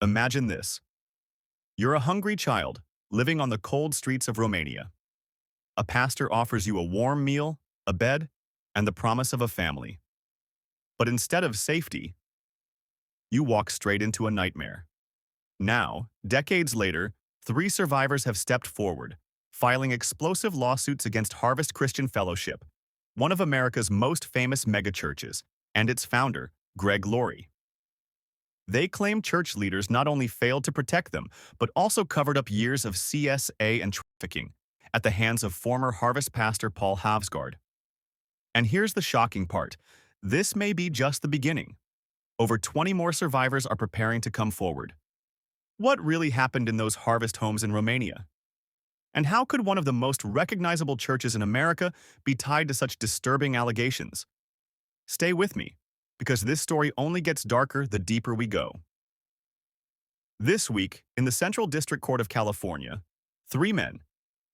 Imagine this. You're a hungry child, living on the cold streets of Romania. A pastor offers you a warm meal, a bed, and the promise of a family. But instead of safety, you walk straight into a nightmare. Now, decades later, three survivors have stepped forward, filing explosive lawsuits against Harvest Christian Fellowship, one of America's most famous megachurches, and its founder, Laurie. They claim church leaders not only failed to protect them, but also covered up years of CSA and trafficking at the hands of former Harvest pastor Paul Havsgaard. And here's the shocking part. This may be just the beginning. Over 20 more survivors are preparing to come forward. What really happened in those Harvest homes in Romania? And how could one of the most recognizable churches in America be tied to such disturbing allegations? Stay with me, because this story only gets darker the deeper we go. This week, in the Central District Court of California, three men,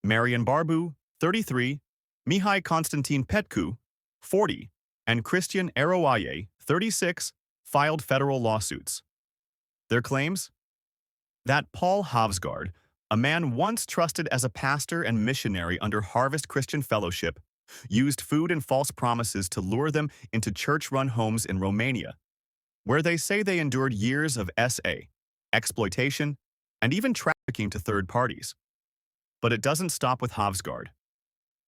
Marian Barbu, 33, Mihai Constantin Petcu, 40, and Christian Aroaye, 36, filed federal lawsuits. Their claims? That Paul Havsgaard, a man once trusted as a pastor and missionary under Harvest Christian Fellowship, used food and false promises to lure them into church-run homes in Romania, where they say they endured years of SA, exploitation, and even trafficking to third parties. But it doesn't stop with Havsgaard.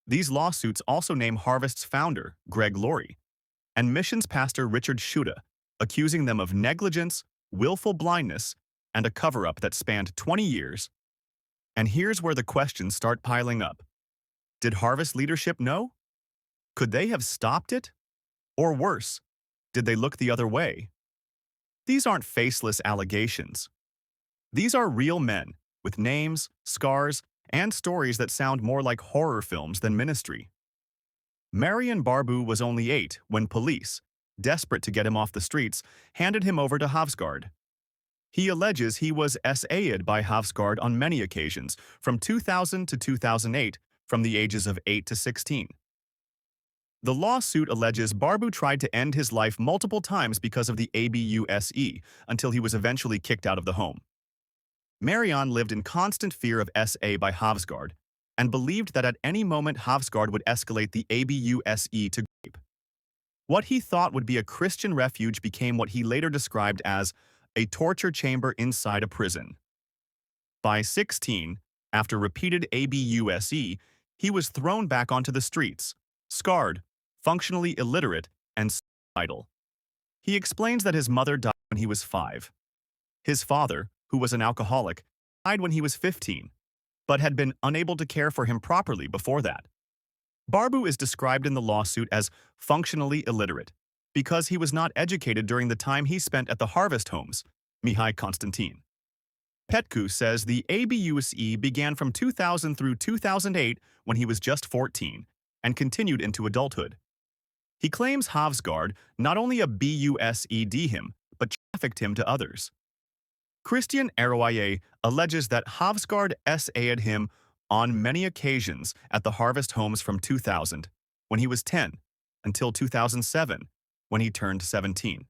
These lawsuits also name Harvest's founder, Laurie, and missions pastor Richard Schutte, accusing them of negligence, willful blindness, and a cover-up that spanned 20 years. And here's where the questions start piling up. Did Harvest leadership know? Could they have stopped it? Or worse, did they look the other way? These aren't faceless allegations. These are real men, with names, scars, and stories that sound more like horror films than ministry. Marian Barbu was only 8 when police, desperate to get him off the streets, handed him over to Havsgaard. He alleges he was SA'd by Havsgaard on many occasions, from 2000 to 2008, from the ages of 8 to 16. The lawsuit alleges Barbu tried to end his life multiple times because of the abuse, until he was eventually kicked out of the home. Marian lived in constant fear of SA by Havsgaard, and believed that at any moment Havsgaard would escalate the abuse to rape. What he thought would be a Christian refuge became what he later described as a torture chamber inside a prison. By 16, after repeated abuse, he was thrown back onto the streets, scarred, functionally illiterate, and suicidal. He explains that his mother died when he was 5. His father, who was an alcoholic, died when he was 15, but had been unable to care for him properly before that. Barbu is described in the lawsuit as functionally illiterate because he was not educated during the time he spent at the Harvest homes, Mihai Constantin. Petcu says the abuse began from 2000 through 2008 when he was just 14 and continued into adulthood. He claims Havsgaard not only abused him, but trafficked him to others. Christian Aroaye alleges that Havsgaard SA'd him on many occasions at the Harvest homes from 2000, when he was 10, until 2007, when he turned 17.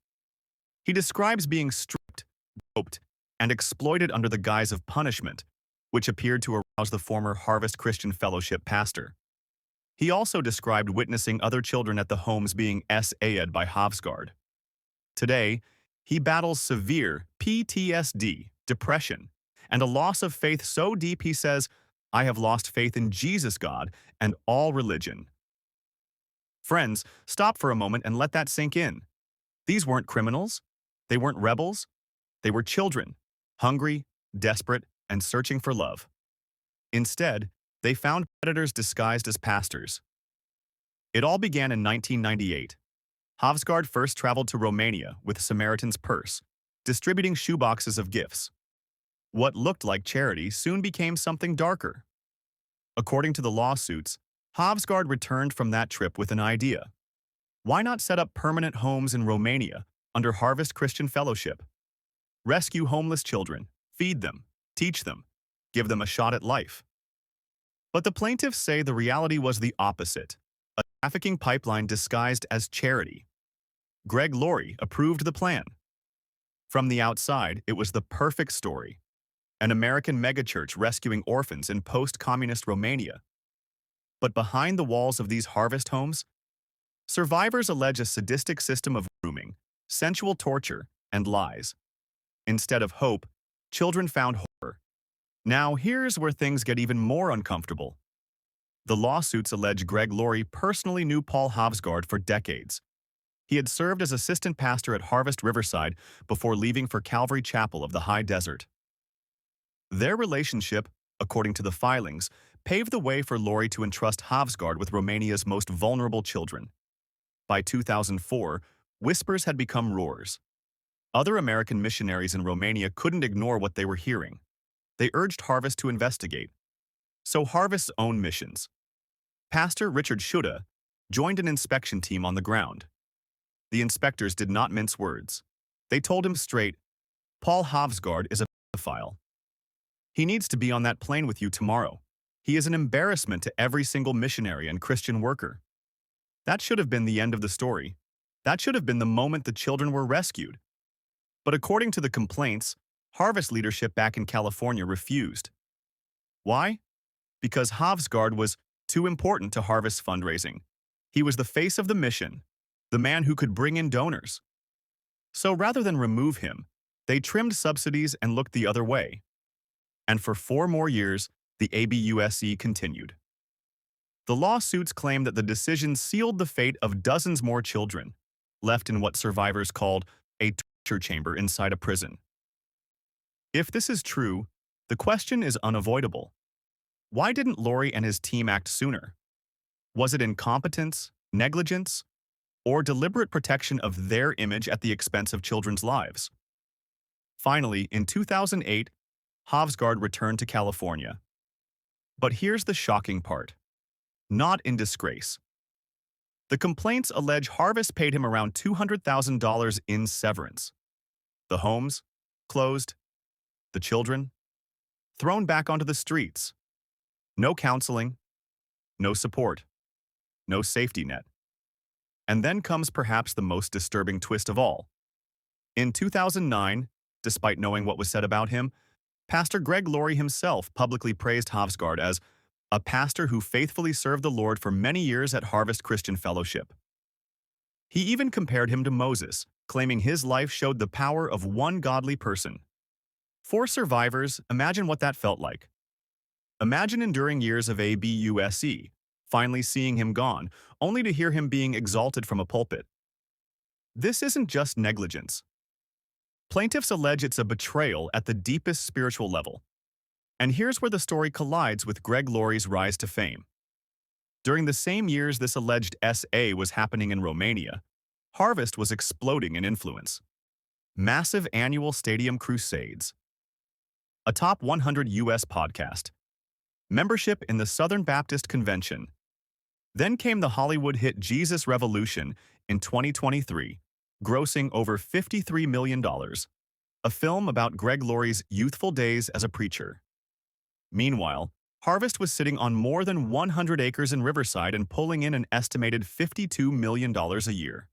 He describes being stripped, doped, and exploited under the guise of punishment, which appeared to arouse the former Harvest Christian Fellowship pastor. He also described witnessing other children at the homes being SA'd by Havsgaard. Today, he battles severe PTSD, depression, and a loss of faith so deep he says, "I have lost faith in Jesus God and all religion." Friends, stop for a moment and let that sink in. These weren't criminals. They weren't rebels. They were children, hungry, desperate, and searching for love. Instead, they found predators disguised as pastors. It all began in 1998. Havsgaard first traveled to Romania with Samaritan's Purse, distributing shoeboxes of gifts. What looked like charity soon became something darker. According to the lawsuits, Havsgaard returned from that trip with an idea. Why not set up permanent homes in Romania under Harvest Christian Fellowship? Rescue homeless children, feed them, teach them, give them a shot at life. But the plaintiffs say the reality was the opposite, a trafficking pipeline disguised as charity. Laurie approved the plan. From the outside, it was the perfect story. An American megachurch rescuing orphans in post-communist Romania. But behind the walls of these harvest homes, survivors allege a sadistic system of grooming, sensual torture, and lies. Instead of hope, children found horror. Now, here's where things get even more uncomfortable. The lawsuits allege Laurie personally knew Paul Havsgaard for decades. He had served as assistant pastor at Harvest Riverside before leaving for Calvary Chapel of the High Desert. Their relationship, according to the filings, paved the way for Laurie to entrust Havsgaard with Romania's most vulnerable children. By 2004, whispers had become roars. Other American missionaries in Romania couldn't ignore what they were hearing. They urged Harvest to investigate. So Harvest's own missions. Pastor Richard Schutte joined an inspection team on the ground. The inspectors did not mince words. They told him straight, Paul Havsgaard is a pedophile. He needs to be on that plane with you tomorrow. He is an embarrassment to every single missionary and Christian worker. That should have been the end of the story. That should have been the moment the children were rescued. But according to the complaints, Harvest leadership back in California refused. Why? Because Havsgaard was too important to Harvest's fundraising. He was the face of the mission, the man who could bring in donors. So rather than remove him, they trimmed subsidies and looked the other way. And for 4 more years, the ABUSE continued. The lawsuits claim that the decision sealed the fate of dozens more children, left in what survivors called a torture chamber inside a prison. If this is true, the question is unavoidable. Why didn't Laurie and his team act sooner? Was it incompetence, negligence, or deliberate protection of their image at the expense of children's lives? Finally, in 2008, Havsgaard returned to California. But here's the shocking part. Not in disgrace. The complaints allege Harvest paid him around $200,000 in severance. The homes, closed. The children, thrown back onto the streets. No counseling, no support, no safety net. And then comes perhaps the most disturbing twist of all. In 2009, despite knowing what was said about him, Pastor Laurie himself publicly praised Havsgaard as a pastor who faithfully served the Lord for many years at Harvest Christian Fellowship. He even compared him to Moses, claiming his life showed the power of one godly person. For survivors, imagine what that felt like. Imagine enduring years of ABUSE, finally seeing him gone, only to hear him being exalted from a pulpit. This isn't just negligence. Plaintiffs allege it's a betrayal at the deepest spiritual level. And here's where the story collides with Laurie's rise to fame. During the same years this alleged SA was happening in Romania, Harvest was exploding in influence. Massive annual stadium crusades, a top 100 U.S. podcast, membership in the Southern Baptist Convention. Then came the Hollywood hit Jesus Revolution in 2023, grossing over $53 million, a film about Laurie's youthful days as a preacher. Meanwhile, Harvest was sitting on more than 100 acres in Riverside and pulling in an estimated $52 million a year.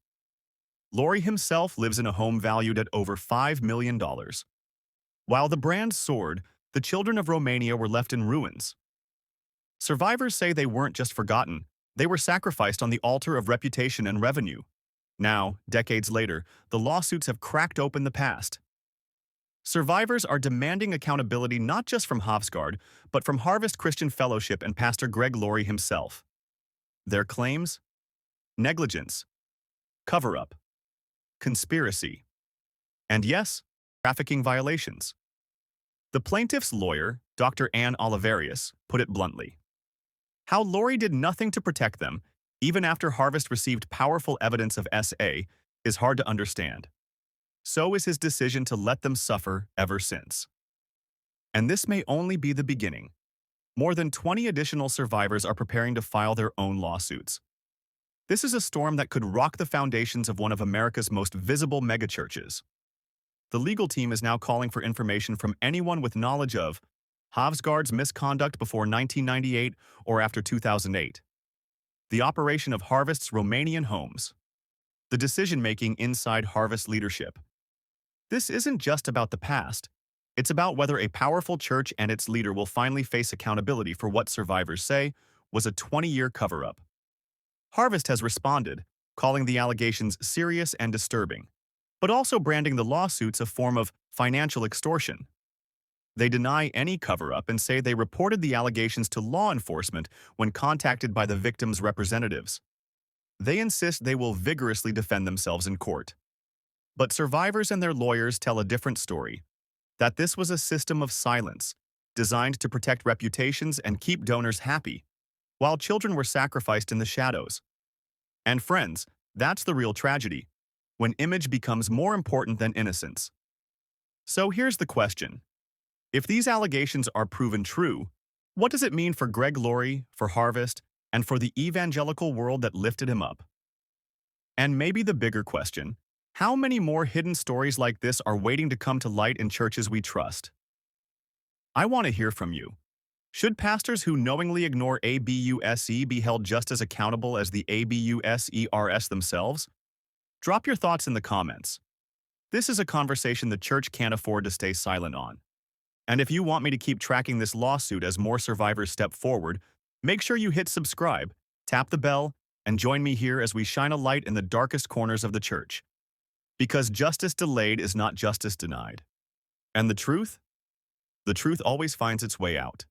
Laurie himself lives in a home valued at over $5 million. While the brand soared, the children of Romania were left in ruins. Survivors say they weren't just forgotten, they were sacrificed on the altar of reputation and revenue. Now, decades later, the lawsuits have cracked open the past. Survivors are demanding accountability not just from Havsgaard, but from Harvest Christian Fellowship and Pastor Laurie himself. Their claims? Negligence, cover-up, conspiracy, and yes, trafficking violations. The plaintiff's lawyer, Dr. Ann Oliverius, put it bluntly. How Laurie did nothing to protect them, even after Harvest received powerful evidence of SA, is hard to understand. So is his decision to let them suffer ever since. And this may only be the beginning. More than 20 additional survivors are preparing to file their own lawsuits. This is a storm that could rock the foundations of one of America's most visible megachurches. The legal team is now calling for information from anyone with knowledge of Havsgaard's misconduct before 1998 or after 2008, the operation of Harvest's Romanian homes, the decision-making inside Harvest leadership, This isn't just about the past. It's about whether a powerful church and its leader will finally face accountability for what survivors say was a 20-year cover-up. Harvest has responded, calling the allegations serious and disturbing, but also branding the lawsuits a form of financial extortion. They deny any cover-up and say they reported the allegations to law enforcement when contacted by the victims' representatives. They insist they will vigorously defend themselves in court. But survivors and their lawyers tell a different story, that this was a system of silence, designed to protect reputations and keep donors happy, while children were sacrificed in the shadows. And friends, that's the real tragedy, when image becomes more important than innocence. So here's the question. If these allegations are proven true, what does it mean for Laurie, for Harvest, and for the evangelical world that lifted him up? And maybe the bigger question, how many more hidden stories like this are waiting to come to light in churches we trust? I want to hear from you. Should pastors who knowingly ignore ABUSE be held just as accountable as the ABUSERS themselves? Drop your thoughts in the comments. This is a conversation the church can't afford to stay silent on. And if you want me to keep tracking this lawsuit as more survivors step forward, make sure you hit subscribe, tap the bell, and join me here as we shine a light in the darkest corners of the church. Because justice delayed is not justice denied. And the truth? The truth always finds its way out.